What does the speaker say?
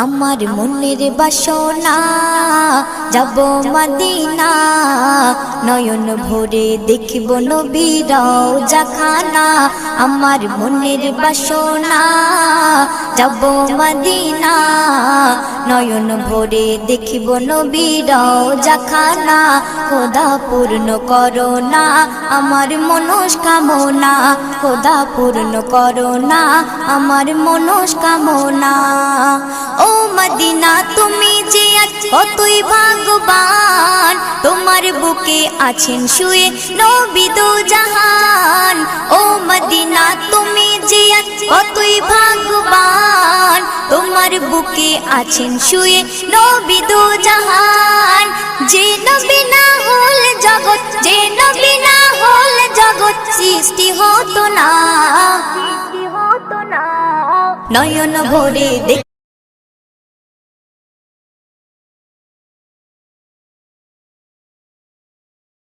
আমার মনের বাসনা যাব মদিনা, নয়ন ভরে দেখিব নবীর রওজাখানা। আমার মনের বাসনা যাব মদিনা, নয়ন ভরে দেখিব নবীর রওজাখানা। খোদা পূর্ণ করো না আমার মনস্কামনা, খোদা পূর্ণ করো না আমার মনস্কামনা। ও মদিনা তুমি যে আজ কতই ভাগ্যবান, তোমার বুকে আছেন শুয়ে নবী দো জাহান। ও মদিনা তুমি যে আজ কতই ভাগ্যবান, তোমার বুকে আছেন শুয়ে নবী দো জাহান। যে নবী না হল জগৎ, যে নবী না হল জগৎ সৃষ্টি হতো না। নয়ন ভরে